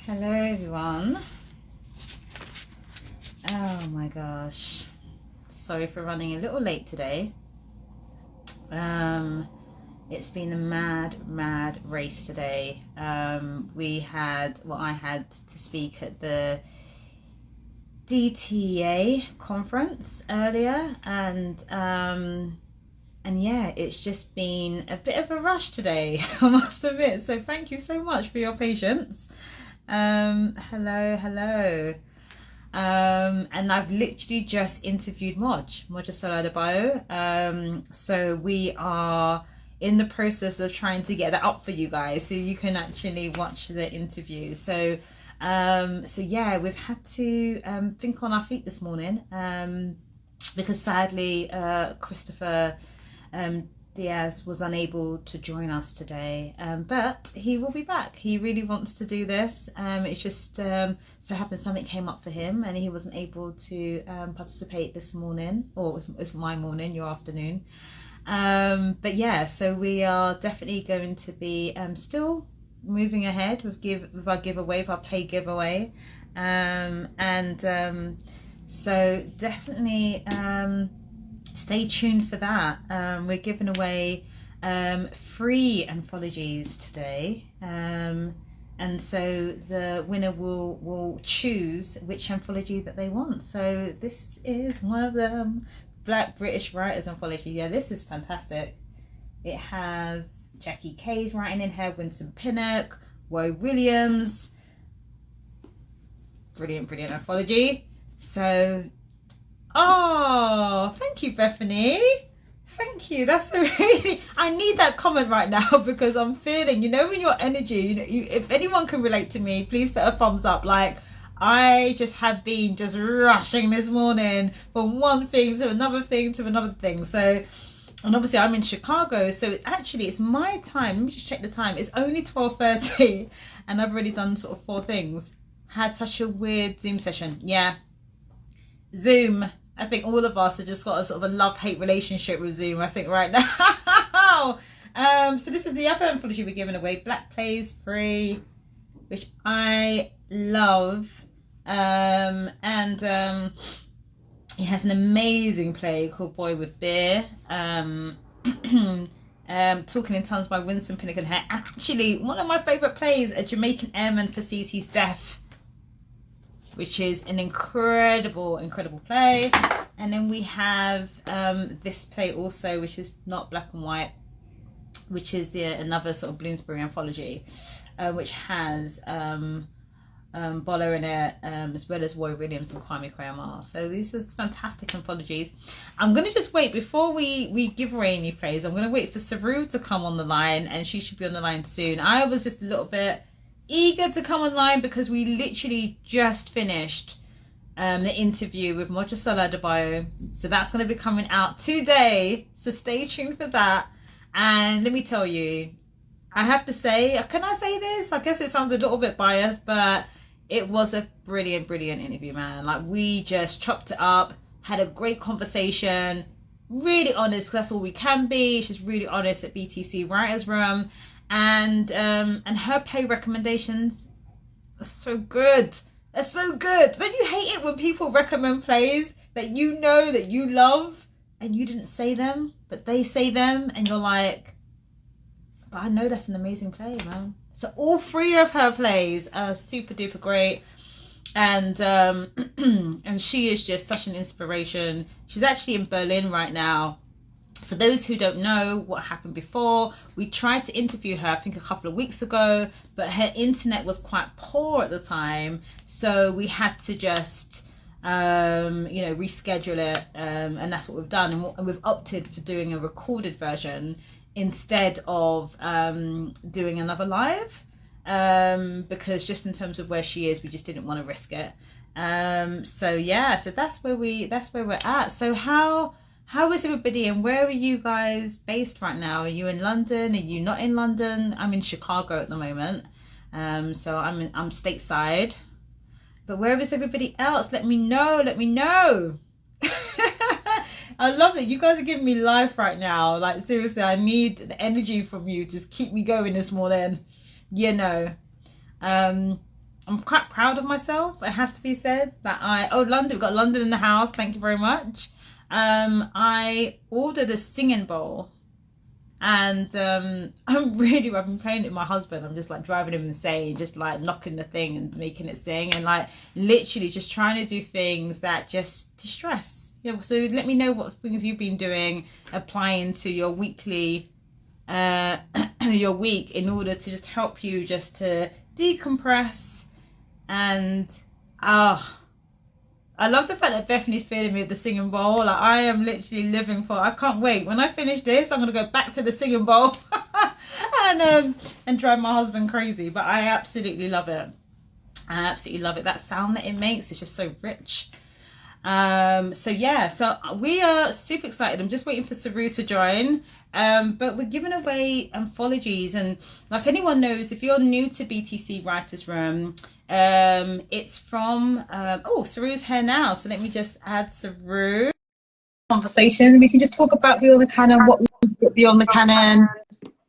Hello everyone. Oh my gosh, sorry for running a little late today. It's been a mad race today. I had to speak at the DTA conference earlier, and yeah, it's just been a bit of a rush today, I must admit. So thank you so much for your patience. Hello. And I've literally just interviewed Moja Bio. So we are in the process of trying to get that up for you guys so you can actually watch the interview. So yeah, we've had to think on our feet this morning, because sadly Christopher Diaz was unable to join us today, but he will be back. He really wants to do this. It's just so happened something came up for him and he wasn't able to participate this morning, or it's my morning, your afternoon. But yeah, so we are definitely going to be still moving ahead with our giveaway, with our play giveaway, so definitely stay tuned for that. We're giving away 3 anthologies today, and so the winner will choose which anthology that they want. So this is one of them, Black British Writers Anthology. Yeah, this is fantastic. It has Jackie Kay's writing in here, Winston Pinnock, Woe Williams. Brilliant anthology. So oh, thank you, Bethany. Thank you. That's a really, I need that comment right now because I'm feeling, when your energy, if anyone can relate to me, please put a thumbs up. Like, I just have been just rushing this morning from one thing to another thing to another thing. So, and obviously I'm in Chicago, so actually it's my time. Let me just check the time. It's only 12:30 and I've already done sort of 4 things. Had such a weird Zoom session. Yeah. Zoom. I think all of us have just got a sort of a love-hate relationship with Zoom, I think, right now. So this is the other anthology we're giving away, Black Plays Free, which I love. It has an amazing play called Boy with Beer. Talking in Tongues by Winston Pinnock and Hare. And actually, one of my favourite plays, A Jamaican Airman Foresees His Death, which is an incredible play. And then we have this play also, which is not black and white, which is another sort of Bloomsbury anthology, which has Bola in it, as well as Roy Williams and Kwame Kwame. So these are fantastic anthologies. I'm going to just wait, before we give away any plays, I'm going to wait for Saru to come on the line, and she should be on the line soon. I was just a little bit eager to come online because we literally just finished the interview with Moja Bio, so that's going to be coming out today, so stay tuned for that. And let me tell you, I have to say, can I say this? I guess it sounds a little bit biased, but it was a brilliant interview, man. Like, we just chopped it up, had a great conversation, really honest, because that's all we can be. She's really honest at BTC Writers Room. And her play recommendations are so good. They're so good. Don't you hate it when people recommend plays that you know that you love and you didn't say them, but they say them, and you're like, but I know that's an amazing play, man. So all 3 of her plays are super duper great. And and she is just such an inspiration. She's actually in Berlin right now. For those who don't know what happened before, we tried to interview her, I think, a couple of weeks ago, but her internet was quite poor at the time. So we had to just, reschedule it. And that's what we've done. And we've opted for doing a recorded version instead of doing another live. Because just in terms of where she is, we just didn't want to risk it. So yeah, so that's where we're at. So how is everybody, and where are you guys based right now? Are you in London? Are you not in London? I'm in Chicago at the moment. So I'm stateside. But where is everybody else? Let me know. I love that you guys are giving me life right now. Like, seriously, I need the energy from you. Just keep me going this morning. I'm quite proud of myself. It has to be said that London, we've got London in the house. Thank you very much. I ordered a singing bowl, and I've been playing it with my husband. I'm just like driving him insane, just like knocking the thing and making it sing, and like literally just trying to do things that just distress. Yeah. So let me know what things you've been doing, applying to your weekly, your week in order to just help you just to decompress and I love the fact that Bethany's feeling me with the singing bowl. Like I am literally living for. I can't wait. When I finish this, I'm gonna go back to the singing bowl and drive my husband crazy. But I absolutely love it. I absolutely love it. That sound that it makes is just so rich. So yeah, so we are super excited. I'm just waiting for Saru to join. But we're giving away anthologies, and like anyone knows, if you're new to BTC Writers Room, it's from Saru's here now. So let me just add Saru. Conversation. We can just talk about Beyond the Canon, what we did Beyond the Canon,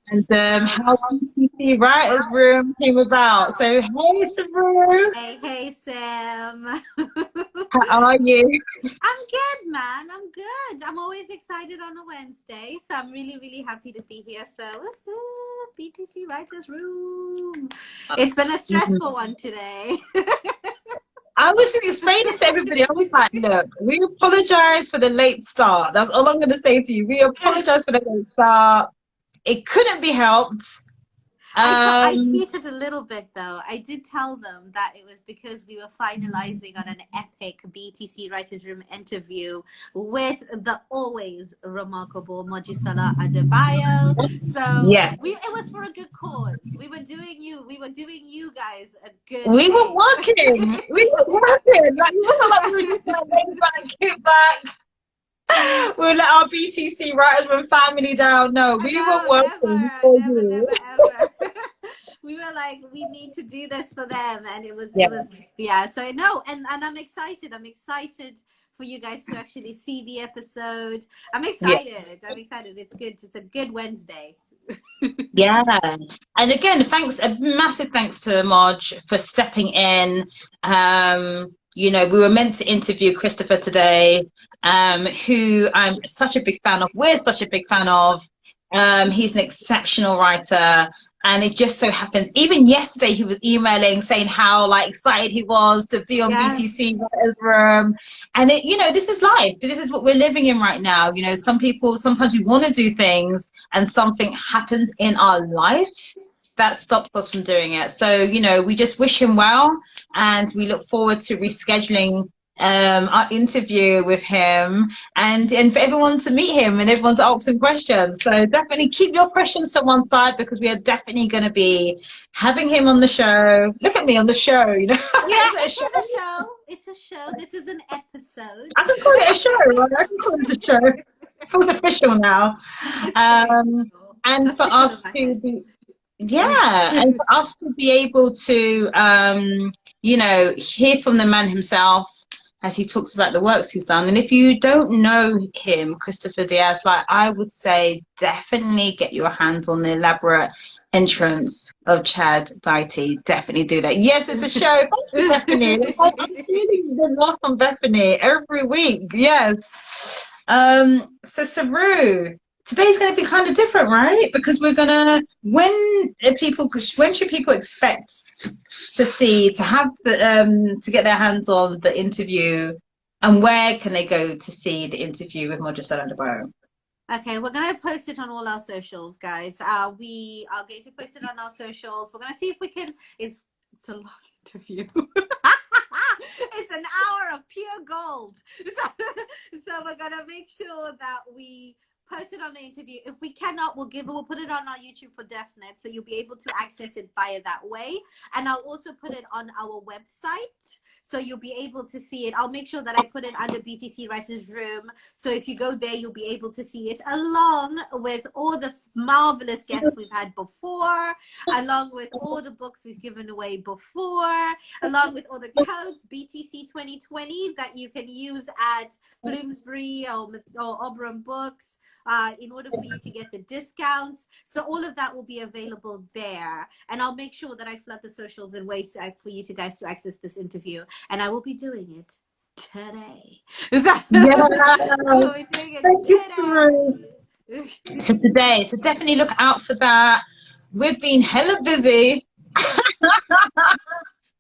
and how BTC Writers Room came about. So hey Saru. Hey Sam. How are you? I'm good, man. I'm good. I'm always excited on a Wednesday, so I'm really happy to be here. So BTC Writers Room. It's been a stressful one today. I was explaining to everybody, I was like, look, we apologize for the late start. That's all I'm going to say to you. We apologize for the late start. It couldn't be helped. I cheated a little bit though. I did tell them that it was because we were finalizing on an epic BTC Writers Room interview with the always remarkable Mojisola Adebayo. So yes, it was for a good cause. We were doing you guys a good we day. were working. We were working. Like, it wasn't like we were just like, lay back, kick back. We'll let our BTC Writers Room family down. No, we were working for you. Never. We were like, we need to do this for them, and it was yeah. So no, and I'm excited. I'm excited for you guys to actually see the episode. I'm excited. I'm excited. It's good. It's a good Wednesday. Yeah, and again, a massive thanks to Marge for stepping in. We were meant to interview Christopher today, who I'm such a big fan of. We're such a big fan of. He's an exceptional writer. And it just so happens, even yesterday, he was emailing saying how like excited he was to be on BTC Writers Room. And this is life. This is what we're living in right now. Sometimes we want to do things and something happens in our life that stops us from doing it. So, we just wish him well, and we look forward to rescheduling our interview with him and for everyone to meet him and everyone to ask him questions. So definitely keep your questions to one side, because we are definitely going to be having him on the show. Look at me on the show, Yeah, it's a show. It's a show. This is an episode. I can call it a show, right? I can call it a show. It's official now. And for us to be and for us to be able to hear from the man himself as he talks about the works he's done. And if you don't know him, Christopher Diaz, like I would say, definitely get your hands on the elaborate entrance of Chad Daity. Definitely do that. Yes, it's a show. Thank you, Bethany. I'm feeling the love from Bethany every week. Yes. So Saru, today's going to be kind of different, right? Because we're gonna when should people expect to get their hands on the interview, and where can they go to see the interview with Mojisola Adebayo? Okay, we're going to post it on all our socials, guys. We are going to post it on our socials. We're going to see if we can. It's a long interview. It's an hour of pure gold. So we're going to make sure that we post it on the interview. If we cannot, we'll put it on our YouTube for definite, so you'll be able to access it via that way. And I'll also put it on our website, so you'll be able to see it. I'll make sure that I put it under BTC Writers Room, so if you go there, you'll be able to see it along with all the marvelous guests we've had before, along with all the books we've given away before, along with all the codes BTC 2020 that you can use at Bloomsbury or Oberon Books. in order for you to get the discounts. So all of that will be available there. And I'll make sure that I flood the socials in ways for you to guys to access this interview. And I will be doing it today. Yeah. We're doing it Thank you, Saru. today. So today, so definitely look out for that. We've been hella busy.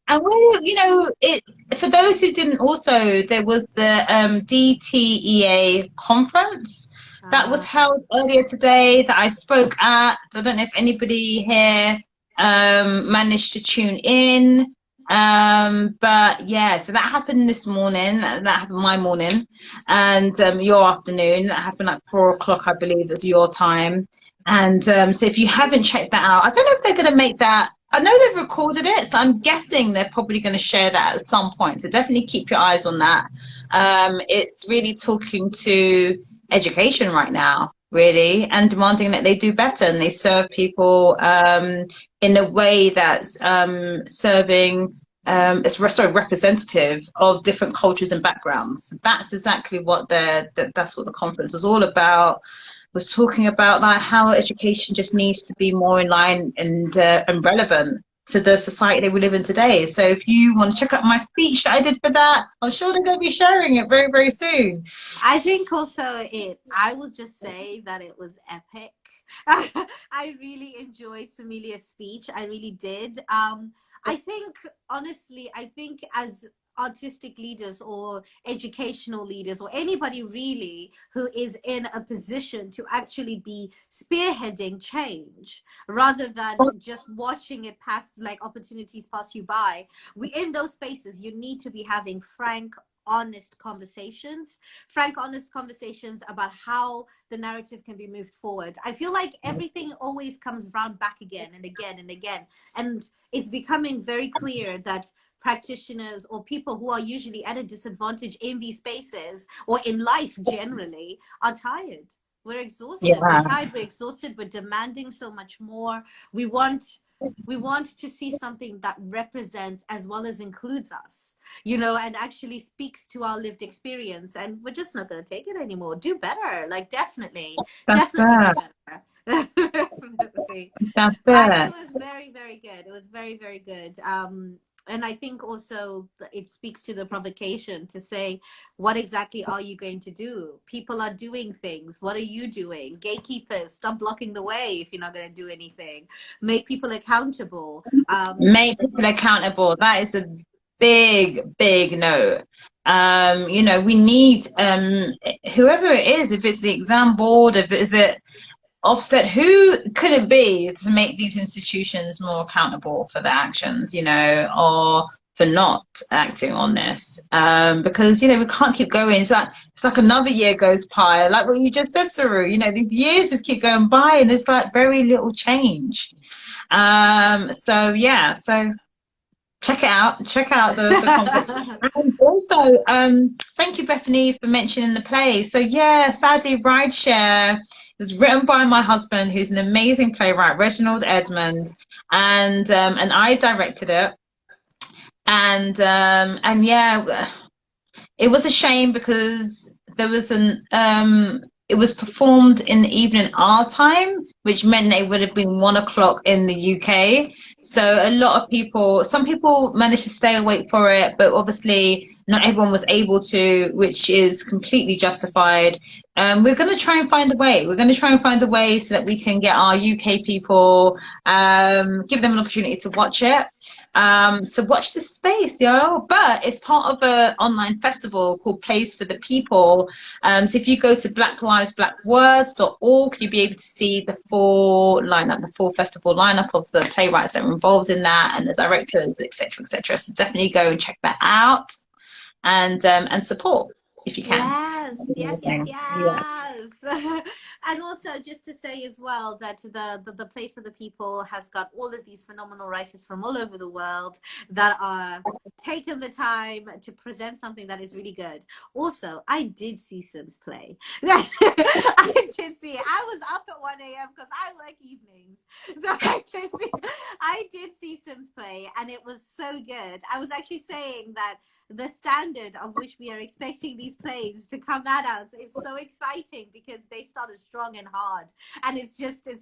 And we, it for those who didn't also, there was the DTEA conference that was held earlier today that I spoke at. I don't know if anybody here managed to tune in. But yeah, so that happened this morning. That happened my morning, and your afternoon. That happened at 4 o'clock, I believe, is your time. And so if you haven't checked that out, I don't know if they're going to make that. I know they've recorded it, so I'm guessing they're probably going to share that at some point. So definitely keep your eyes on that. It's really talking to education right now, really, and demanding that they do better and they serve people in a way that's serving it's representative of different cultures and backgrounds. That's exactly what that's what the conference was all about. Was talking about like how education just needs to be more in line and relevant to the society that we live in today. So if you want to check out my speech that I did for that, I'm sure they're going to be sharing it very, very soon. I think also I will just say that it was epic. I really enjoyed Samilia's speech. I really did. I think, honestly, as artistic leaders or educational leaders or anybody really who is in a position to actually be spearheading change rather than just watching it pass, like opportunities pass you by, in those spaces you need to be having honest conversations about how the narrative can be moved forward. I feel like everything always comes round back again and again and again, and it's becoming very clear that practitioners or people who are usually at a disadvantage in these spaces or in life generally are tired. We're exhausted. Yeah. We're tired. We're exhausted. We're demanding so much more. We want to see something that represents as well as includes us, and actually speaks to our lived experience. And we're just not going to take it anymore. Do better. Like definitely do better. Definitely. That's It was very, very good. It was very, very good. And I think also it speaks to the provocation to say, what exactly are you going to do? People are doing things. What are you doing? Gatekeepers, stop blocking the way if you're not going to do anything. Make people accountable. Make people accountable. That is a big, big no. We need whoever it is, if it's the exam board, if it's Ofsted, who could it be to make these institutions more accountable for their actions, or for not acting on this? Because, we can't keep going. It's like another year goes by, like what you just said, Saru, these years just keep going by and there's like very little change. So yeah, so check out the conference. And also, thank you, Bethany, for mentioning the play. So yeah, sadly, Rideshare was written by my husband, who's an amazing playwright, Reginald Edmond, and I directed it. And yeah, it was a shame because there was it was performed in the evening our time, which meant it would have been 1 o'clock in the UK. So a lot of people, some people managed to stay awake for it, but obviously not everyone was able to, which is completely justified. We're going to try and find a way. We're going to try and find a way so that we can get our UK people, give them an opportunity to watch it. So watch this space, yo. But it's part of an online festival called Plays for the People. So if you go to blacklivesblackwords.org, you'll be able to see the full festival lineup of the playwrights that are involved in that and the directors, etc., etc. So definitely go and check that out and support if you can. Yes. Yeah. And also just to say as well that the Place for the People has got all of these phenomenal writers from all over the world that are taking the time to present something that is really good. Also, I did see Sims play. I did see it. I was up at 1 a.m. because I work evenings. So I I did see Sims play, and it was so good. I was actually saying that the standard of which we are expecting these plays to come at us is so exciting because they started strong and hard, and it's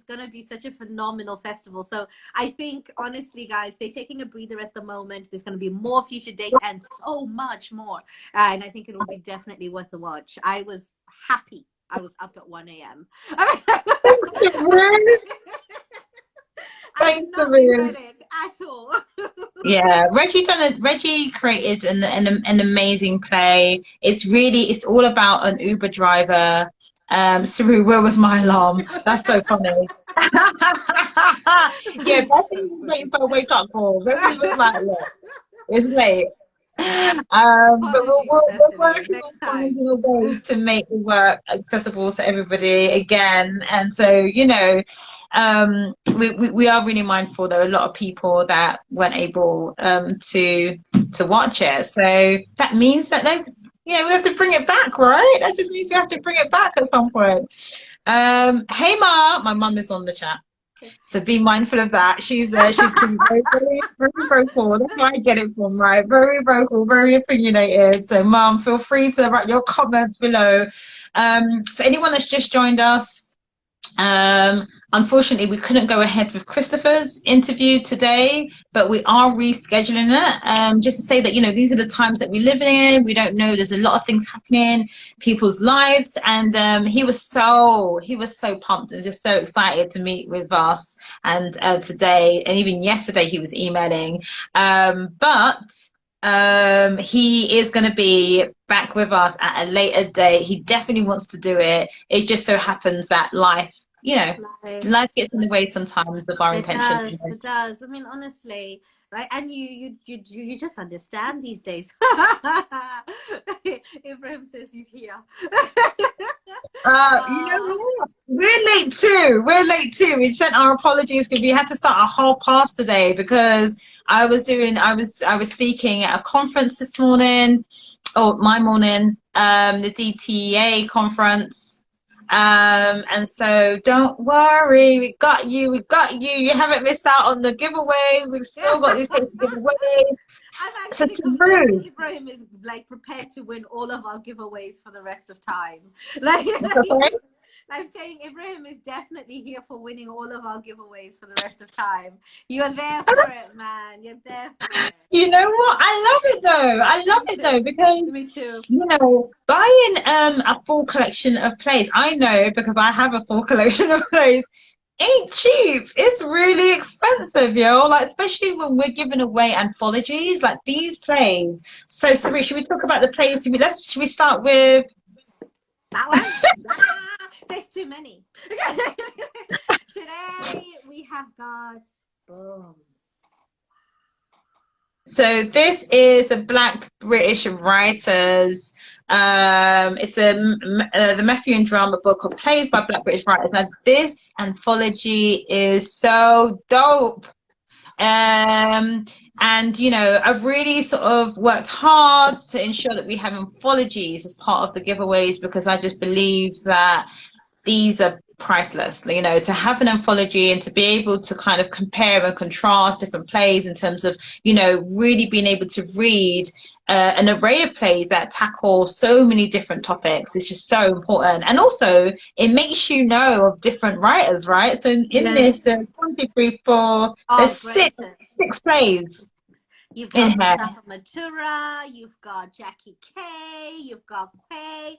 going to be such a phenomenal festival. So I think, honestly, guys, they're taking a breather at the moment. There's going to be more future dates and so much more, and I think it will be definitely worth a watch. I was happy I was up at 1 a.m. Thanks, Sabrina. I did not regret it at all. Yeah, Reggie created an amazing play. It's all about an Uber driver. Saru, where was my alarm? That's so funny. Yeah, Reggie was waiting for a wake up call. Reggie was like, look, it's late. But we're working on finding a way to make the work accessible to everybody again. And so, we are really mindful there are a lot of people that weren't able to watch it. So that means that we have to bring it back, right? That just means we have to bring it back at some point. Hey Ma, my mum is on the chat. So be mindful of that. She's very, very, very vocal. That's where I get it from, right? Very vocal, very opinionated. So, Mum, feel free to write your comments below. For anyone that's just joined us, unfortunately, we couldn't go ahead with Christopher's interview today, but we are rescheduling it. Just to say that, these are the times that we live in. We don't know. There's a lot of things happening, people's lives. And he was so pumped and just so excited to meet with us. And today, and even yesterday, he was emailing. But he is going to be back with us at a later date. He definitely wants to do it. It just so happens that life gets in the way sometimes of our intentions. It does. I mean, honestly, and you just understand these days. Ibrahim says he's here. We're late too. We sent our apologies because we had to start a 1/2 today because I was speaking at a conference this morning, my morning, the DTA conference. And so don't worry, we got you. You haven't missed out on the giveaway. We've still got these things to give away. I'm actually convinced Ibrahim is prepared to win all of our giveaways for the rest of time. I'm saying Ibrahim is definitely here for winning all of our giveaways for the rest of time. You're there for it, man. You're there for it. You know what? I love it though because me too. Buying a full collection of plays, I know because I have a full collection of plays, ain't cheap. It's really expensive, especially when we're giving away anthologies like these plays. So Sari, should we talk about the plays? Should we start with that one? There's too many. Today we have got So this is the Black British Writers. It's the Matthew and Drama book of plays by Black British writers. Now this anthology is so dope. And I've really sort of worked hard to ensure that we have anthologies as part of the giveaways because I just believe that these are priceless, to have an anthology and to be able to kind of compare and contrast different plays in terms of, really being able to read an array of plays that tackle so many different topics is just so important. And also it makes you know of different writers, right? So in this, there's 1, 2, 3, 4, there's six plays. You've got Mustafa Matura, you've got Jackie Kay, you've got Quay,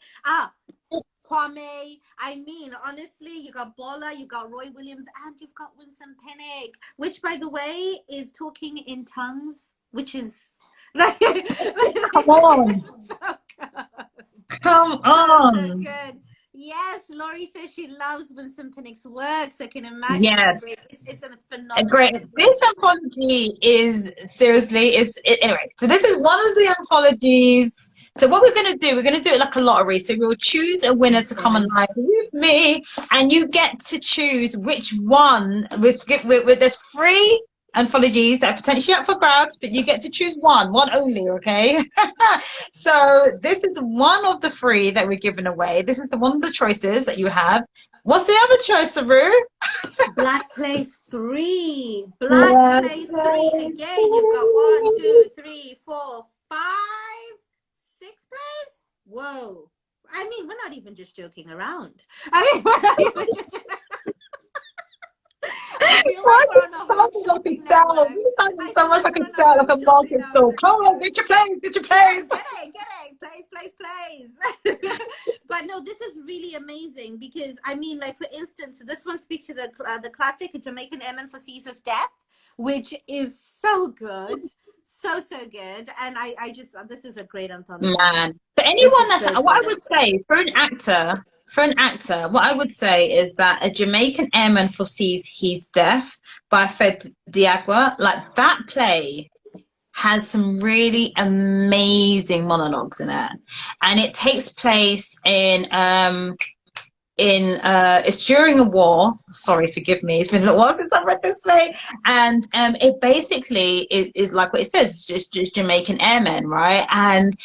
Kwame. I mean, honestly, you got Bola, you got Roy Williams, and you've got Winston Pinnock, which, by the way, is talking in tongues, which is come on, so good. Come on. So good. Yes, Laurie says she loves Winston Pinnock's work, so I can imagine. Yes, it's a phenomenal. Great. This anthology is seriously anyway. So this is one of the anthologies. So what we're going to do, we're going to do it like a lottery. So we'll choose a winner to come on live with me, and you get to choose which one. There's 3 anthologies that are potentially up for grabs, but you get to choose one only, okay? So this is one of the 3 that we're giving away. This is one of the choices that you have. What's the other choice, Saru? Black Place 3. Black Black Place 3. Place Again, you've got 1, 2, 3, 4, 5, 6 plays. Whoa. I mean, we're not even just joking around. I mean, we're not even just. I feel like we're on a whole shopping network. It sounded I so feel much like like we're a on a sale, whole like a shopping market stall. network. Come on, get your place, get your place. Get it, plays. But no, this is really amazing because I mean, like for instance, this one speaks to the classic Jamaican Airman for Caesar's death, which is so good, so good, and I just this is a great anthology. Man, for This anyone is that's so what I good. would say for an actor, what I would say is that a Jamaican airman foresees his death by Fed Diagua. Like that play has some really amazing monologues in it, and it takes place in it's during a war. Sorry, forgive me, it's been a little while since I read this play. And it basically is like what it says, it's just Jamaican airmen, right? And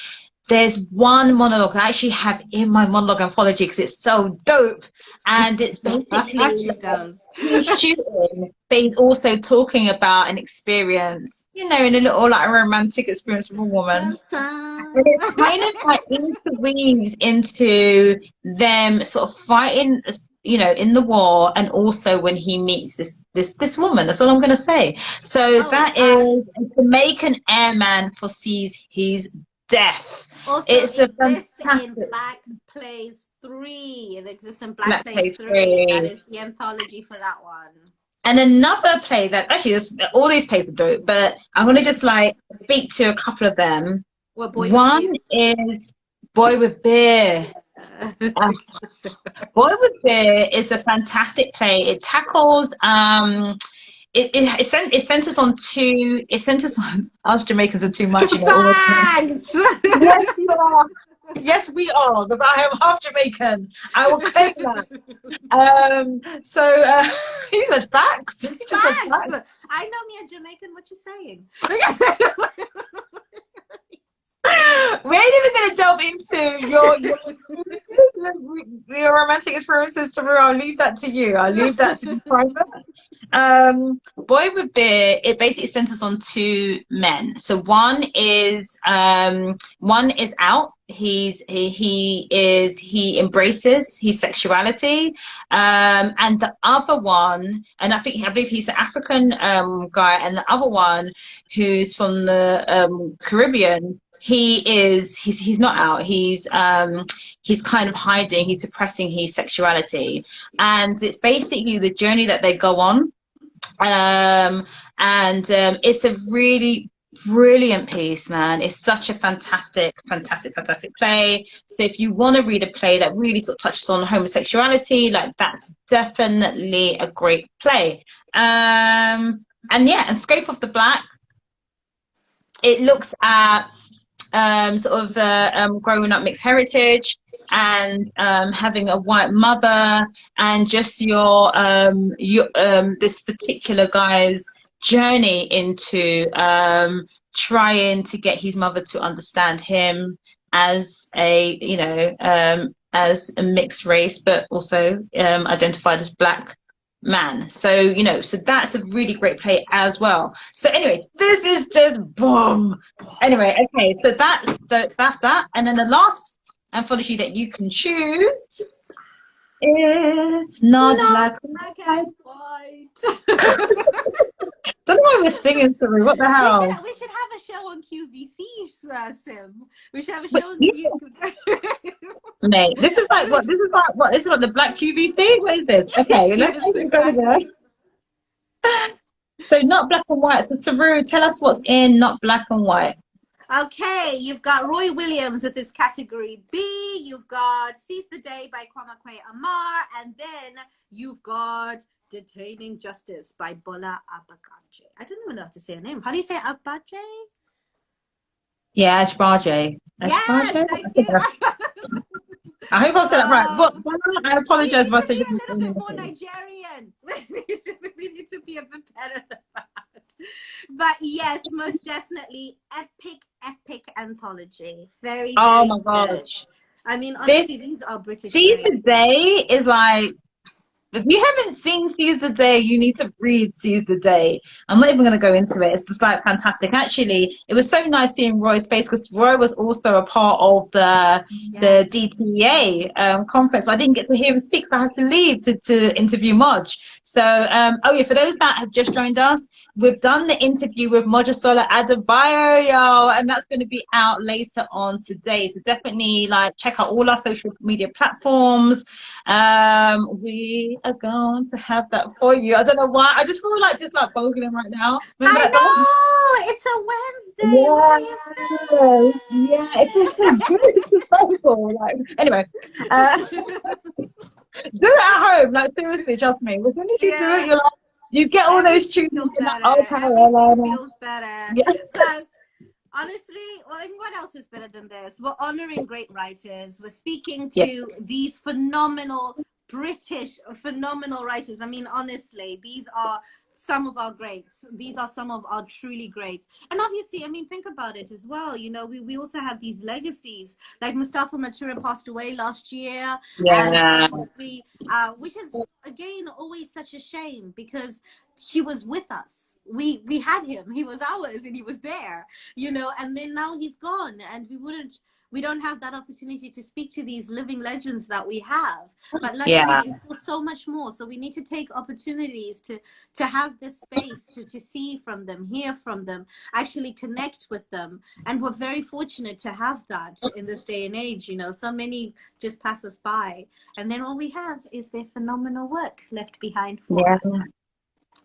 there's one monologue I actually have in my monologue anthology because it's so dope. And it's basically She like does. he's shooting, but he's also talking about an experience, you know, in a little like a romantic experience with a woman. Dun, dun. And it's kind of like interweaves into them sort of fighting, you know, in the war, and also when he meets this woman. That's all I'm going to say. So Oh, that is a Jamaican airman foresees his death. also It's a exists in fantastic Black Plays 3. It exists in Black Black Plays Place 3. That 3. is the anthology for that one. And another play that actually all these plays are dope, but I'm going to just like speak to a couple of them. What Boy with One Beer? is Boy with Beer. Boy with Beer is a fantastic play. It tackles it centers on us Jamaicans are too much, you know. Thanks. Yes, you are. Yes, we are, because I am half Jamaican. I will claim that. You said facts. You just said facts. Facts. I know me a Jamaican. What you saying? We ain't even going to delve into your romantic experiences, Saru. I'll leave that to you. I'll leave that to be private. Boy with Beer, it basically centers on two men. So one is out. He embraces his sexuality, and the other one, and I believe he's an African guy, and the other one who's from the Caribbean. He's not out. He's kind of hiding. He's suppressing his sexuality, and it's basically the journey that they go on. It's a really brilliant piece, man. It's such a fantastic play. So if you want to read a play that really sort of touches on homosexuality, like that's definitely a great play. And Scope of the Black, it looks at growing up mixed heritage and having a white mother, and just your this particular guy's journey into trying to get his mother to understand him as as a mixed race, but also identified as black man. So that's a really great play as well. So anyway, this is just boom. Anyway, okay, so that's that. And then the last anthology that you can choose is Not Black and White. Don't know why we're singing, Saru. What the hell? We should have a show on QVC, Sim. We should have a show on Mate, this is like what? This is like the Black QVC? What is this? Okay, let's go there. So Not Black and White. So Saru, tell us what's in Not Black and White. Okay, you've got Roy Williams with this category B. You've got Seize the Day by Kwamakwe Amar. And then you've got Detaining Justice by Bola Abakaje. I don't even know how to say her name. How do you say Abaje? Yeah, Ashbaje. Yes, thank you. I hope I said that right. But I apologize if I said a little bit more Nigerian. We need to be a bit better than that. But yes, most definitely epic anthology. Very, oh very my good. gosh. I mean, honestly, these are British. Seize the Day is like If you haven't seen Seize the Day, you need to read Seize the Day. I'm not even going to go into it. It's just like fantastic. Actually, it was so nice seeing Roy's face because Roy was also a part of the Yes. DTEA conference. But I didn't get to hear him speak, so I had to leave to interview Modge. So, oh yeah, for those that have just joined us, we've done the interview with Mojisola Adebayo, yo, and that's going to be out later on today. So definitely like check out all our social media platforms. We are going to have that for you. I don't know why. I just feel like just like bogling right now. Remember I that song? know it's a Wednesday. What are you Yeah, it feels so good to bogle. Like anyway, do it at home. Like seriously, trust me. As soon as you do it, Yeah, you're like, you get all those everything tunes. feels You're like, better. okay, Everything well, feels better. yeah, Plus, honestly, well, I mean, what else is better than this? We're honoring great writers. We're speaking yeah, to these phenomenal British, phenomenal writers. I mean, honestly, these are some of our greats. These are some of our truly greats. And obviously, I mean, think about it as well. You know, we also have these legacies. Like Mustafa Matura passed away last year. And yeah, obviously, which is, again, always such a shame because he was with us. We had him. He was ours and he was there, you know, and then now he's gone and we don't have that opportunity to speak to these living legends that we have, but luckily yeah. there's still so much more, so we need to take opportunities to have this space to see from them, hear from them, actually connect with them. And we're very fortunate to have that in this day and age. You know, so many just pass us by, and then all we have is their phenomenal work left behind for Yeah. us.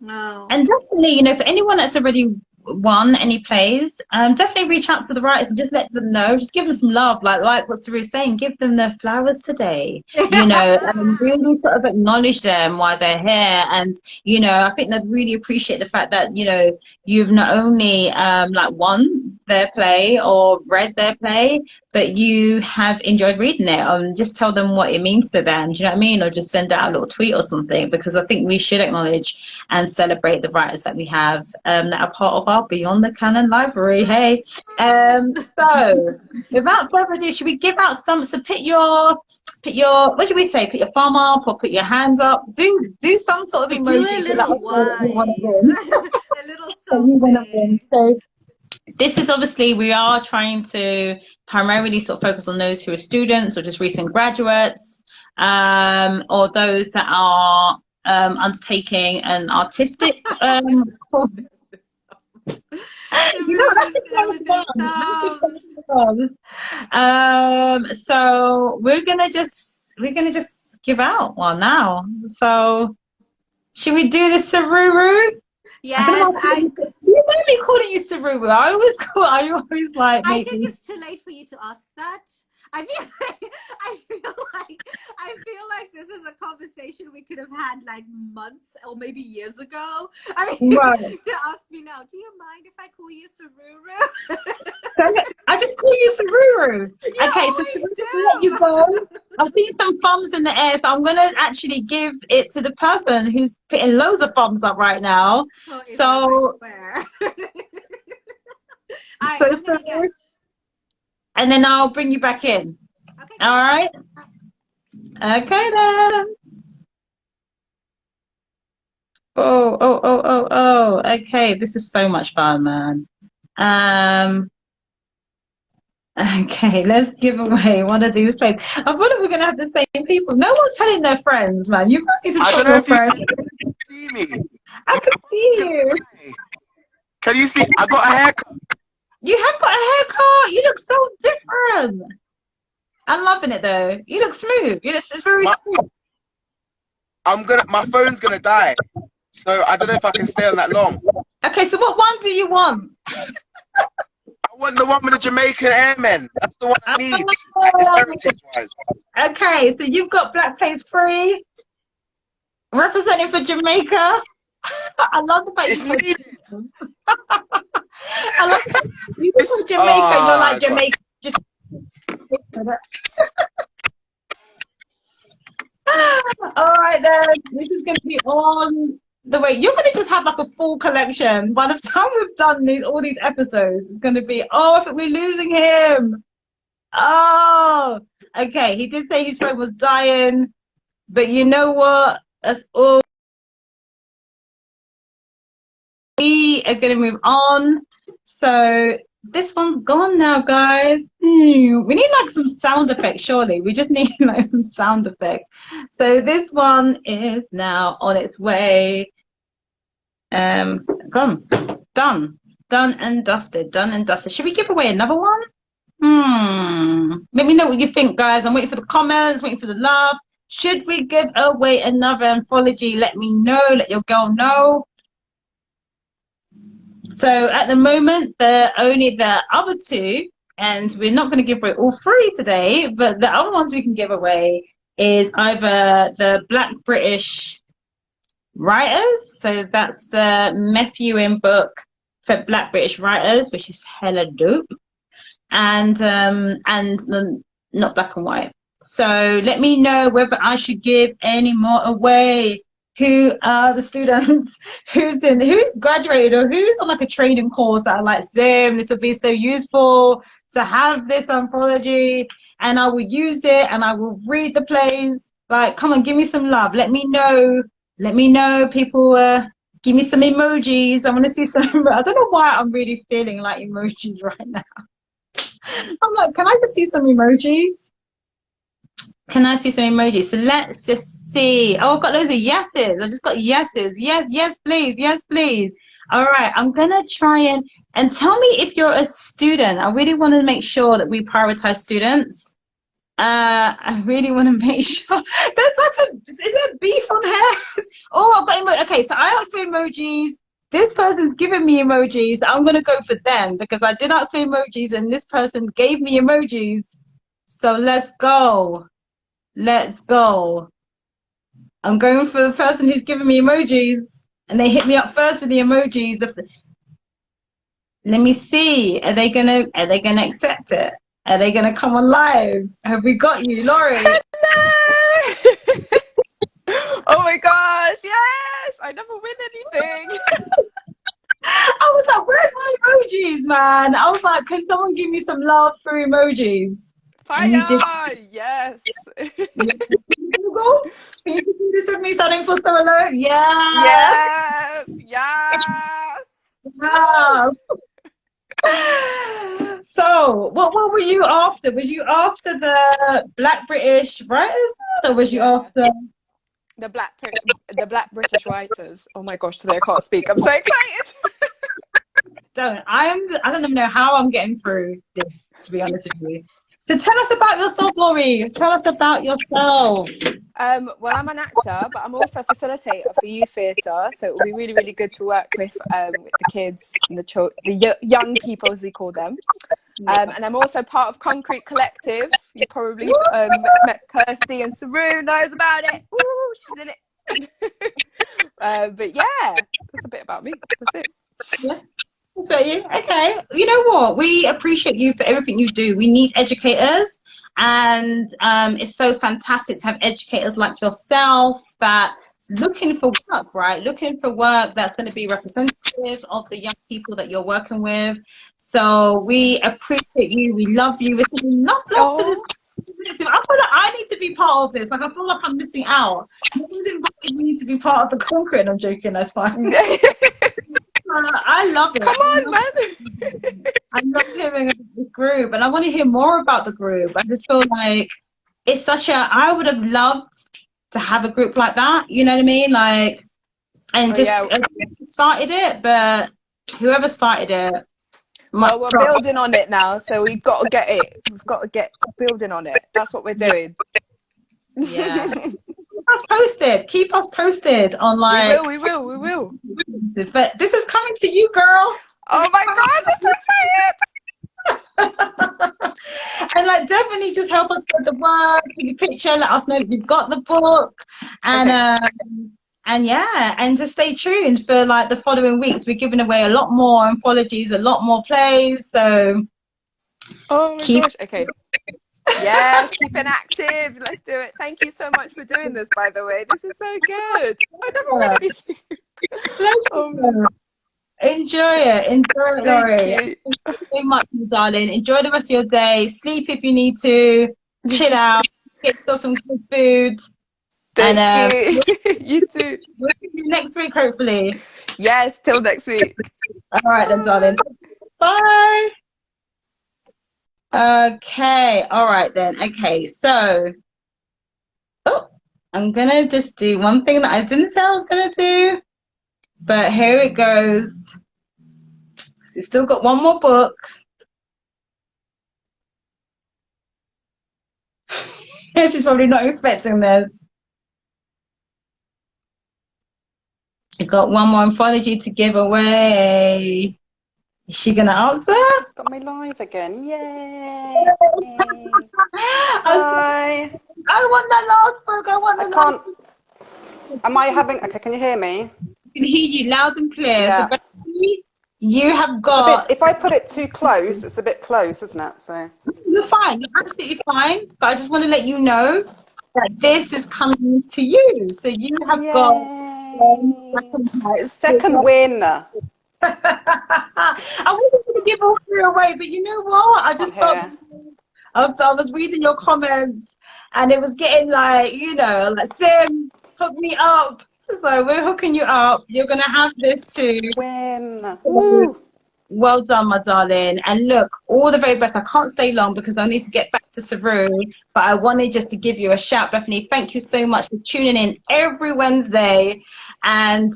Oh. And definitely, you know, for anyone that's already won any plays, definitely reach out to the writers and just let them know. Just give them some love, like what Saru's saying. Give them their flowers today. You know, and really sort of acknowledge them while they're here. And you know, I think they'd really appreciate the fact that you know you've not only like won their play or read their play, but you have enjoyed reading it. Just tell them what it means to them. Do you know what I mean? Or just send out a little tweet or something, because I think we should acknowledge and celebrate the writers that we have that are part of our Beyond the Canon library. Hey, so without further ado, should we give out some? So put your what should we say? Put your thumb up or put your hands up. Do some sort of Do a emoji to let little us know that you want to wave, win. a little So you want to win. something. So this is obviously we are trying to primarily sort of focus on those who are students or just recent graduates, or those that are undertaking an artistic course. You know, that's the first one. That's the first one. So we're gonna just give out one now. So should we do this, Saruru? I don't know. Yes, You might be calling you Saruru. I always like I make think me. it's too late for you to ask that. I feel like, I feel like this is a conversation we could have had like months or maybe years ago. I mean, Right. to ask me now, do you mind if I call you Saruru? So I just call you Saruru. You Okay, so always to let you do. go, I've seen some thumbs in the air, so I'm gonna actually give it to the person who's putting loads of thumbs up right now. Oh, Imran, I So, swear. All right, so, I'm gonna get. and then I'll bring you back in. Okay, All right. Okay then. Oh. Okay, this is so much fun, man. Um. Okay, let's give away one of these plays. I thought we were gonna have the same people. No one's telling their friends, man. You guys need to I tell don't know your if you friends. can see me. I can see you. Can you see? I got a haircut. You have got a haircut. You look so different. I'm loving it though. You look smooth. It's very My, smooth. my phone's gonna die. So I don't know if I can stay on that long. Okay, so what one do you want? I want the one with the Jamaican airmen. That's the one I need. It's Oh, heritage wise. okay, so you've got Black Place Free representing for Jamaica. I love the fact It's you said needed. I love that you said Jamaica. You're like God. Jamaica. Just all right then. This is going to be on the way. You're going to just have like a full collection. By the time we've done all these episodes, it's going to be. Oh, I think we're losing him. Oh, okay. He did say his phone was dying, but you know what? That's all. We are going to move on. So this one's gone now, guys. We need like some sound effects, surely. We just need like some sound effects. So this one is now on its way. Gone. Done. Done and dusted. Done and dusted. Should we give away another one? Let me know what you think, guys. I'm waiting for the comments, waiting for the love. Should we give away another anthology? Let me know. Let your girl know. So at the moment, only the other two, and we're not going to give away all three today, but the other ones we can give away is either the Black British writers. So that's the Methuen book for Black British writers, which is hella dope. And not black and white. So let me know whether I should give any more away. Who are the students who's graduated or who's on like a training course that are like, Zim, this would be so useful to have this anthology, and I will use it and I will read the plays. Like, come on, give me some love. Let me know. Let me know, people. Give me some emojis. I want to see some. I don't know why I'm really feeling like emojis right now. I'm like, can I just see some emojis? Can I see some emojis? So let's just see. Oh, I've got loads of yeses. I just got yeses. Yes, yes, please. Yes, please. All right. I'm going to try and tell me if you're a student. I really want to make sure that we prioritize students. I really want to make sure. There's like is there beef on here? Oh, I've got emojis. Okay, so I asked for emojis. This person's given me emojis. I'm going to go for them because I did ask for emojis and this person gave me emojis. So let's go. Let's go. I'm going for the person who's giving me emojis, and they hit me up first with the emojis. Let me see. Are they gonna accept it? Are they gonna come on live? Have we got you, Laurie? Hello! Oh my gosh, yes! I never win anything. I was like, where's my emojis, man? I was like, can someone give me some love through emojis? Fire! Yes. Google, can you do this with me so I don't feel so alone? Yeah. Yes. Yes. Yeah. So, what were you after? Was you after the Black British writers, or was you after the Black British writers? Oh my gosh, today I can't speak. I'm so excited. I don't even know how I'm getting through this, to be honest with you. So tell us about yourself, Laurie. Tell us about yourself. Well, I'm an actor, but I'm also a facilitator for youth theatre. So it will be really, really good to work with the kids and the young people, as we call them. And I'm also part of Concrete Collective. You probably met Kirsty and Saru knows about it. Ooh, she's in it. But yeah, that's a bit about me. That's it. Yeah. That's right, you. Okay. You know what? We appreciate you for everything you do. We need educators, and it's so fantastic to have educators like yourself that looking for work, right? Looking for work that's going to be representative of the young people that you're working with. So we appreciate you. We love you. We're sending enough love to this. I feel like I need to be part of this. Like, I feel like I'm missing out. No one's invited me to be part of the Concrete. I'm joking. That's fine. I love it. Come on, man. I love hearing about the group, and I want to hear more about the group. I just feel like it's I would have loved to have a group like that. You know what I mean? Like, and started it, but whoever started it. Well, we're building on it now, so we've got to get it. We've got to get building on it. That's what we're doing. Yeah. Keep us posted on like. We will. But this is coming to you, girl. Oh my gosh, I'm so excited. And like, definitely just help us with the work, take a picture, let us know that you've got the book, and and just stay tuned for like the following weeks. We're giving away a lot more anthologies, a lot more plays. So oh my gosh, okay. Yes, keeping active. Let's do it. Thank you so much for doing this, by the way. This is so good. I never read anything. Enjoy it, Laurie. Thank you so much, darling. Enjoy the rest of your day. Sleep if you need to. Chill out. Get yourself some good food. And Thank you. You too. we'll see you next week, hopefully. Yes, till next week. All right then, darling. Bye. Okay. All right then. Okay. So, oh, I'm gonna just do one thing that I didn't say I was gonna do, but here it goes. So still got one more book. She's probably not expecting this. I got one more anthology to give away. Is she gonna answer? It's got me live again. Yay! Hi. I want that last book. I want the I last can't. Am I having? Okay, can you hear me? I can hear you loud and clear. Yeah. So basically, you have It's a got. bit, if I put it too close, it's a bit close, isn't it? So. You're fine. You're absolutely fine. But I just want to let you know that this is coming to you. So you have got. Yay. Second win. I wasn't going to give all three away, but you know what? I just felt. I was reading your comments, and it was getting like, like, Sim, hook me up. So we're hooking you up. You're gonna have this too. Win. Woo. Well done, my darling. And look, all the very best. I can't stay long because I need to get back to Saru, but I wanted just to give you a shout, Bethany. Thank you so much for tuning in every Wednesday, and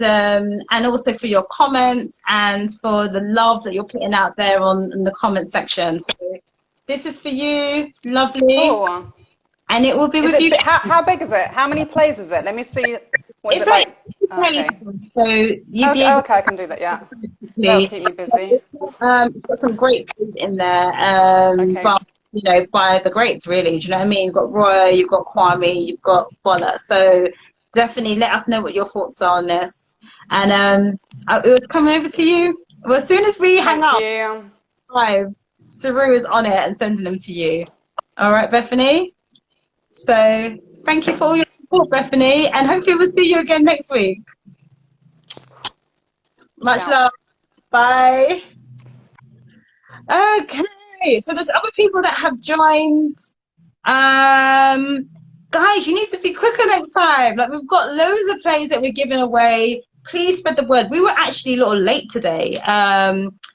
also for your comments and for the love that you're putting out there in the comment section. So this is for you, lovely. Cool. And it will be with you. How big is it? How many plays is it? Let me see. What is it like? Okay. So okay, I can do that. Yeah, that'll keep me busy. Got some great plays in there. But by the greats, really. Do you know what I mean? You've got Roy, you've got Kwame, you've got Bola. So definitely let us know what your thoughts are on this. And it was coming over to you. Well, as soon as we hang up live, Saru is on it and sending them to you. All right, Bethany. So thank you for all your support, Bethany, and hopefully we'll see you again next week. Much love. Bye. Okay, so there's other people that have joined. Guys, you need to be quicker next time. Like, we've got loads of plays that we're giving away. Please spread the word. We were actually a little late today.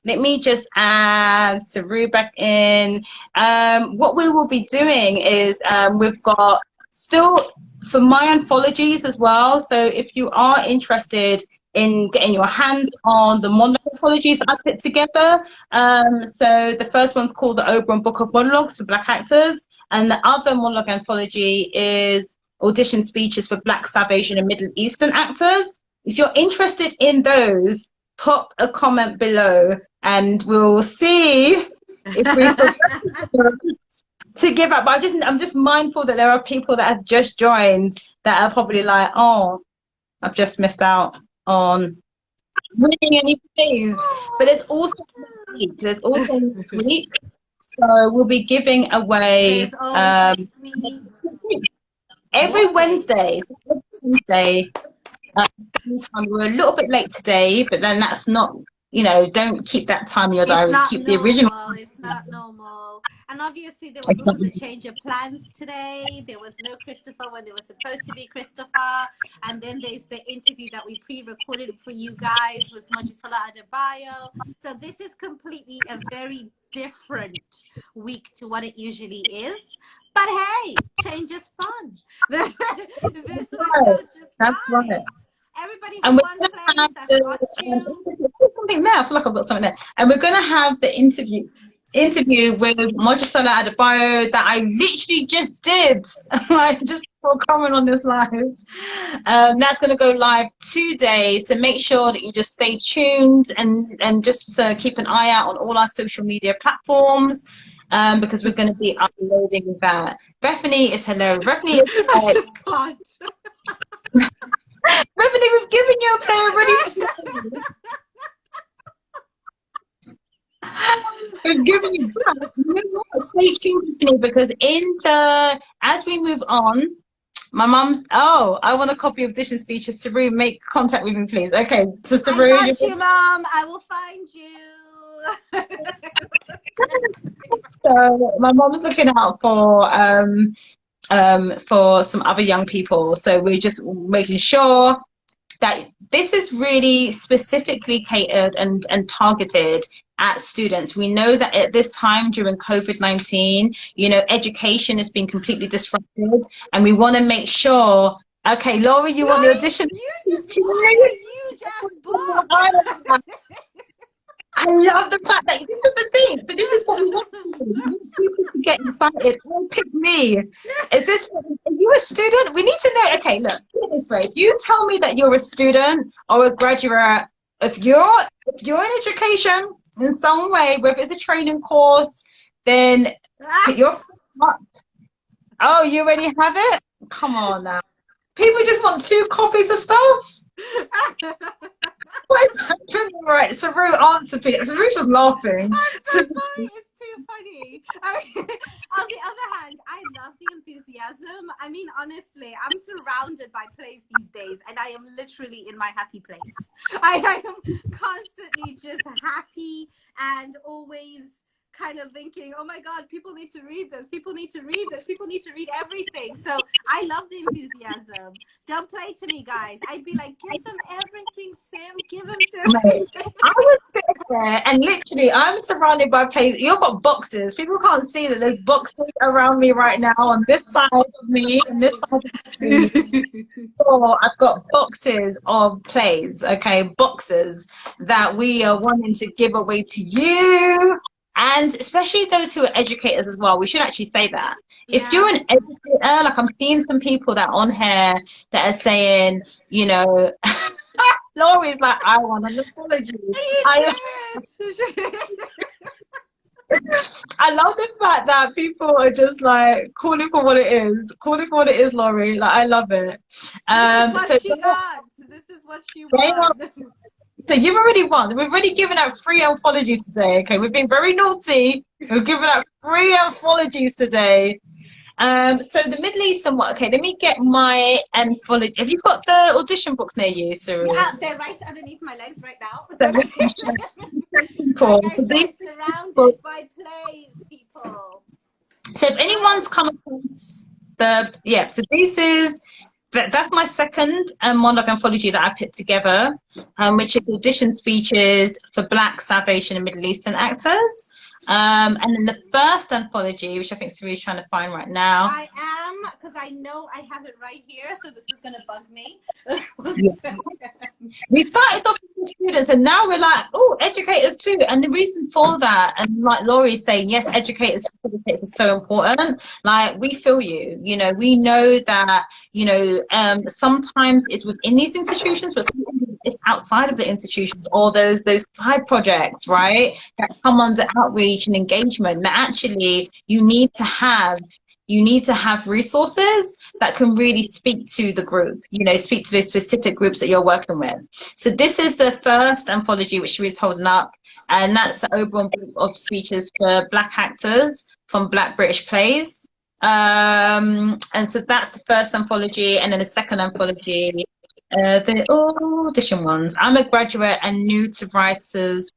Let me just add Saru back in. What we will be doing is we've got still for my anthologies as well. So if you are interested in getting your hands on the monologue anthologies I put together, so the first one's called the Oberon Book of Monologues for Black Actors, and the other monologue anthology is audition speeches for Black, South Asian, and Middle Eastern actors. If you're interested in those, pop a comment below and we'll see if we to give up. But I'm just mindful that there are people that have just joined that are probably like, oh, I've just missed out on winning any plays. But there's also next week. So we'll be giving away every Wednesday. So every Wednesday. We're a little bit late today, but then that's not, don't keep that time in your diary. Keep the original. It's not normal. And obviously there was also the change of plans today. There was no Christopher when there was supposed to be Christopher. And then there's the interview that we pre-recorded for you guys with Mojisola Adebayo. So this is completely a very different week to what it usually is. But hey, change is fun. This was just fun. Right. Everybody with one place, I've got you. Something there. I feel like I've got something there. And we're going to have the interview with Mojisola Adebayo that I literally just did. Just before coming on this live. That's going to go live today. So make sure that you just stay tuned and just keep an eye out on all our social media platforms. Because we're going to be uploading that. Bethany is hilarious. Bethany is like, Bethany, we've given you a play already. We've given you stay tuned, Bethany, because as we move on, my mum's I want a copy of audition speeches. Saru, make contact with me, please. Okay, so Saru, I got you, Mom. I will find you. So my mom's looking out for for some other young people. So we're just making sure that this is really specifically catered and targeted at students. We know that at this time during COVID-19, you know, education has been completely disrupted, and we want to make sure. Okay, Laura, you want the audition? You just bought a huge ass book. I love the fact that this is the thing, but this is what we want to do. We want people to get excited. Oh, pick me. Is this, are you a student? We need to know. Okay, look, put it this way. If you tell me that you're a student or a graduate, if you're in education in some way, whether it's a training course, then put your up. Oh, you already have it? Come on now. People just want 2 copies of stuff. What is happening? Right, Saru, answer me. Saru's just laughing. I'm so sorry, it's too funny. I mean, on the other hand, I love the enthusiasm. I mean, honestly, I'm surrounded by plays these days, and I am literally in my happy place. I am constantly just happy and always kind of thinking, oh my God, people need to read this. People need to read this. People need to read everything. So I love the enthusiasm. Don't play to me, guys. I'd be like, give them everything, Sam. Give them to me. I was sitting there and literally I'm surrounded by plays. You've got boxes. People can't see that there's boxes around me right now on this side of me and this side of me. So I've got boxes of plays, okay? Boxes that we are wanting to give away to you. And especially those who are educators as well. We should actually say that. Yeah. If you're an educator, like I'm seeing some people that are on here that are saying, you know, Laurie's like, I want an apology. I love the fact that people are just like calling for what it is. Calling for what it is, Laurie. Like, I love it. This is what she got. This is what she wants. So you've already won. We've already given out 3 anthologies today. Okay, we've been very naughty. We've given out 3 anthologies today. So the Middle Eastern one. Okay, let me get my anthology. Have you got the audition books near you, Suru? Yeah, they're right underneath my legs right now. Cool. Like I said, surrounded by plays, people. So if anyone's come across so this is. That's my second monologue anthology that I put together, which is audition speeches for Black, South Asian and Middle Eastern actors. And then the first anthology, which I think Sari's trying to find right now. I am, because I know I have it right here, so this is going to bug me. We started off with students and now we're like, oh, educators too. And the reason for that, and like Laurie's saying, yes, educators are so important. Like, we feel you, you know, we know that, you know, sometimes it's within these institutions, but sometimes it's outside of the institutions, or those side projects, right, that come under outreach and engagement. That actually you need to have resources that can really speak to the group, you know, speak to those specific groups that you're working with. So this is the first anthology which she was holding up, and that's the overall group of speeches for Black actors from Black British plays. And so that's the first anthology, and then the second anthology, the audition ones. I'm a graduate and new to writers.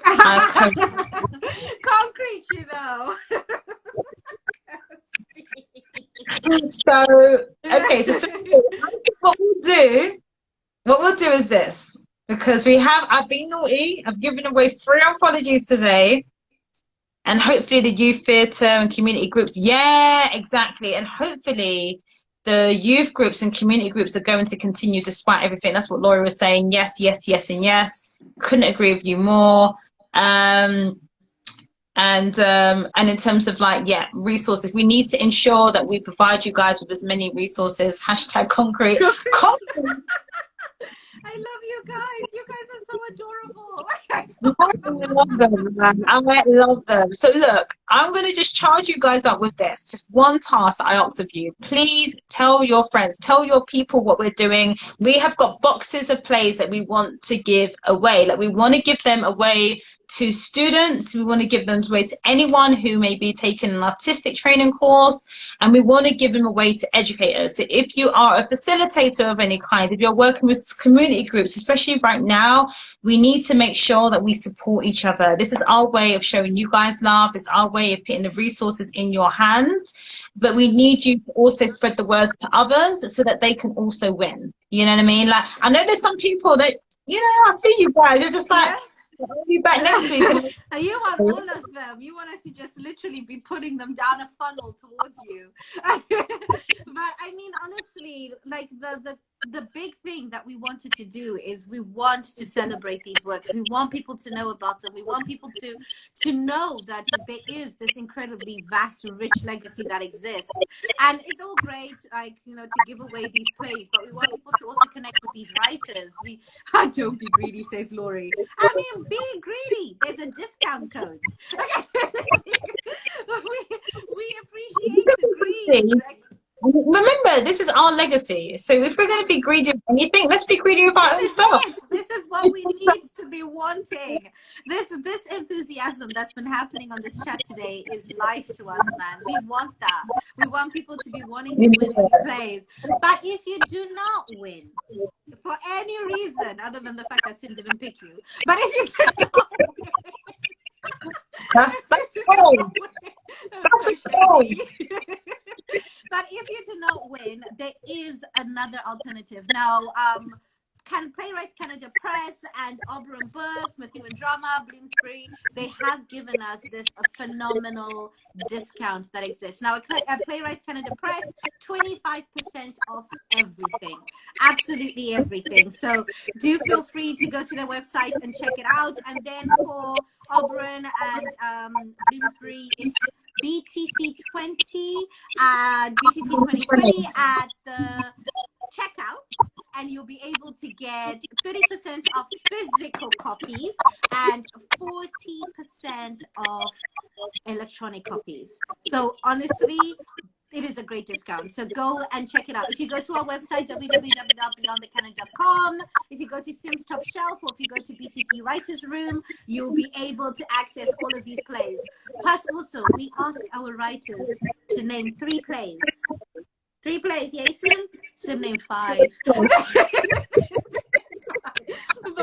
Concrete, you know. So okay, so what we'll do is this, because I've been naughty, I've given away 3 anthologies today, and hopefully the youth theatre and community groups, yeah, exactly, and hopefully the youth groups and community groups are going to continue despite everything. That's what Laura was saying. Yes, yes, yes, and yes. Couldn't agree with you more. And in terms of like, yeah, resources, we need to ensure that we provide you guys with as many resources. Hashtag concrete. I love you guys. You guys are so adorable. I love them, man. I love them. So look, I'm going to just charge you guys up with this. Just one task that I ask of you. Please tell your friends, tell your people what we're doing. We have got boxes of plays that we want to give away. Like, we want to give them away to students. We want to give them away to anyone who may be taking an artistic training course, and we want to give them away to educators. So if you are a facilitator of any kind, if you're working with community groups, especially right now, we need to make sure that we support each other. This is our way of showing you guys love. It's our way of putting the resources in your hands. But we need you to also spread the words to others so that they can also win. You know what I mean? Like, I know there's some people that, you know, I see you guys, you're just like, I'll be back next week. And you want all of them. You want us to just literally be putting them down a funnel towards you. But I mean, honestly, like the big thing that we wanted to do is we want to celebrate these works. We want people to know about them. We want people to know that there is this incredibly vast, rich legacy that exists. And it's all great, like, you know, to give away these plays, but we want people to also connect with these writers. Don't be greedy, says Laurie. I mean, be greedy. There's a discount code. we appreciate the greed. Remember, this is our legacy. So if we're going to be greedy with anything, let's be greedy with our own stuff. This is what we need to be wanting. This enthusiasm that's been happening on this chat today is life to us, man. We want that. We want people to be wanting to win these plays. But if you do not win, for any reason other than the fact that Sin didn't pick you, but if you do not win, that's cold. That's cold. But if you do not win, there is another alternative. Now, Playwrights Canada Press and Oberon Books, Matthew and Drama, Bloomsbury, they have given us this a phenomenal discount that exists. Now, at Playwrights Canada Press, 25% off everything, absolutely everything. So do feel free to go to their website and check it out. And then for Oberon and Bloomsbury, it's BTC 20 and BTC 2020 at the checkout, and you'll be able to get 30% off physical copies and 40% off electronic copies. So honestly, it is a great discount. So go and check it out. If you go to our website, www.beyondthecanon.com, if you go to Sim's Top Shelf, or if you go to BTC Writers Room, you'll be able to access all of these plays. Plus, also, we ask our writers to name 3 plays. 3 plays, yay, Sim? Sim named 5. But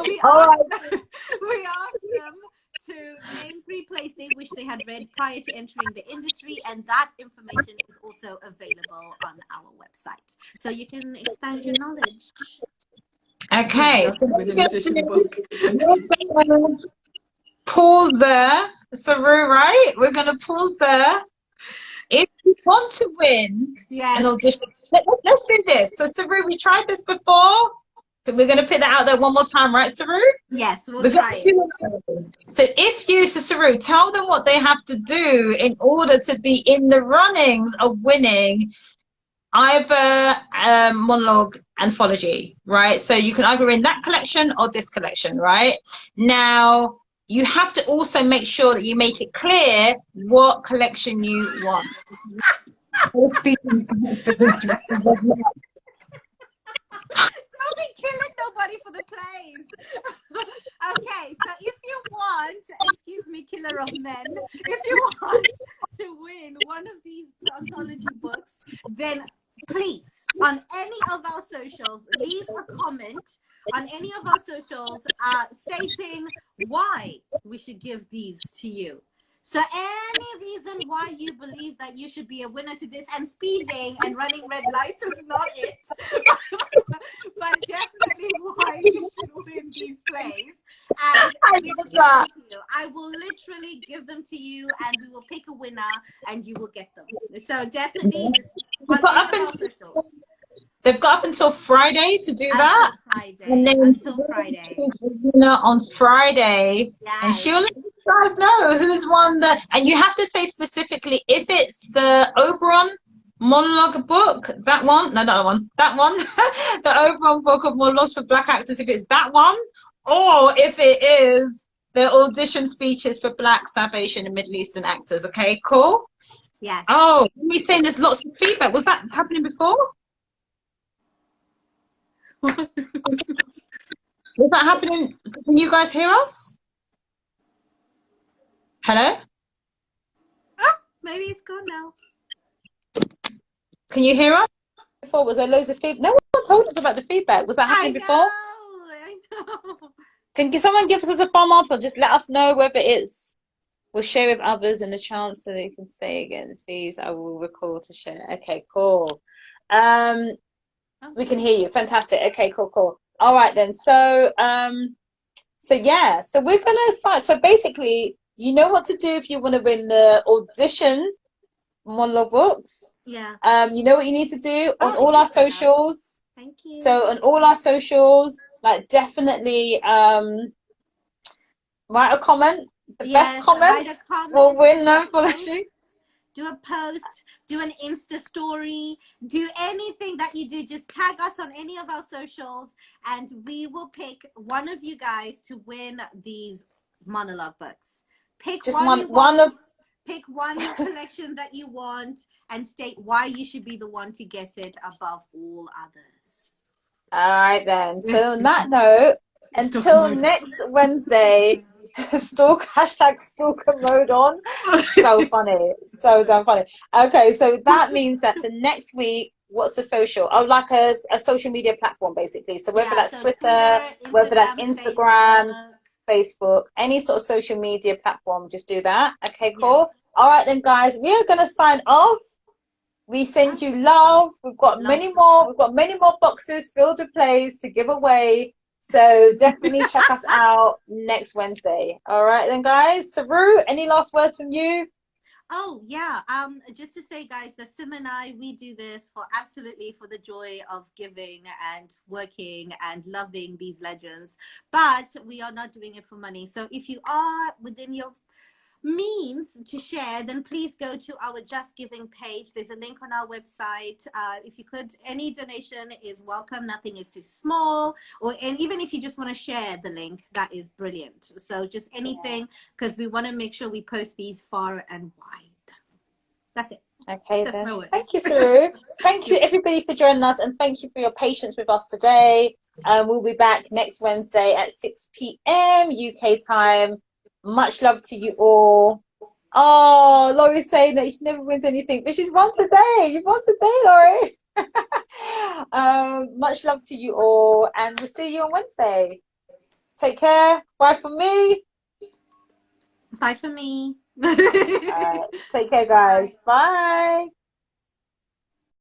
we asked them to name 3 plays they wish they had read prior to entering the industry, and that information is also available on our website. So you can expand your knowledge. Okay. So with an additional book. Pause there. Saru, right? We're going to pause there. If you want to win an audition, let's do this. So, Saru, we tried this before. But we're going to put that out there one more time, right, Saru? Yes, we'll try it. So Saru, tell them what they have to do in order to be in the runnings of winning either monologue anthology, right? So you can either win that collection or this collection, right? Now, you have to also make sure that you make it clear what collection you want. Don't be killing nobody for the plays. Okay, so if you want, excuse me, killer of men, if you want to win one of these anthology books, then please, on any of our socials, leave a comment on any of our socials stating why we should give these to you. So any reason why you believe that you should be a winner to this, and speeding and running red lights is not it, but definitely why you should win these plays. And we will give them to you. I will literally give them to you, and we will pick a winner, and you will get them. So definitely, on any of our socials. They've got up until Friday to do that. And then until Friday. On Friday. Yes. And she'll let you guys know who's won the. And you have to say specifically if it's the Oberon monologue book, that one. No, that one. That one. The Oberon book of monologues for Black actors, if it's that one. Or if it is the audition speeches for Black, South Asian, and Middle Eastern actors. Okay, cool? Yes. Oh, we're saying there's lots of feedback. Was that happening before? Was that happening? Can you guys hear us? Hello? Oh, maybe it's gone now. Can you hear us? Before, was there loads of feedback? No one told us about the feedback. Was that happening before? I know. Can someone give us a thumb up or just let us know whether it's... We'll share with others in the chance so they can say again, please. I will record to share. Okay, cool. We can hear you. Fantastic. Okay, cool. All right then. So yeah. So we're gonna start. So basically, you know what to do if you want to win the audition monologue books. Yeah. You know what you need to do on Oh, all our yes, I know. socials. Thank you. So on all our socials, like definitely write a comment. The best Yes, comment write a comment. will win do no a follow post, do a post, do an Insta story, do anything that you do. Just tag us on any of our socials, and we will pick one of you guys to win these monologue books. Pick Just one you one want. of... Pick one collection that you want, and state why you should be the one to get it above all others. All right then. So on that note, until next Wednesday, stalker mode on. So funny, so damn funny. Okay, so that means that for next week, what's the social? Oh, like a social media platform, basically. So whether that's So Twitter, whether that's Instagram, Facebook. Facebook, any sort of social media platform, just do that. Okay, cool. Yes. All right then, guys, we are gonna sign off. We send you love. We've got many more. We've got many more boxes filled with plays to give away. So definitely check us out next Wednesday. All right then, guys. Saru, any last words from you? Oh yeah. Just to say, guys, that Sim and I, we do this for absolutely for the joy of giving and working and loving these legends. But we are not doing it for money. So if you are within your means to share, then please go to our Just Giving page. There's a link on our website. If you could, any donation is welcome. Nothing is too small. And even if you just want to share the link, that is brilliant. So just anything, because we want to make sure we post these far and wide. That's it. Okay, That's then. my words. Thank you, Saru. Thank you, everybody, for joining us, and thank you for your patience with us today. We'll be back next Wednesday at 6 p.m. UK time. Much love to you all. Oh, Laurie's saying that she never wins anything, but she's won today. You've won today, Laurie. Much love to you all, and we'll see you on Wednesday. Take care. Bye from me. Bye for me. Take care, guys. Bye.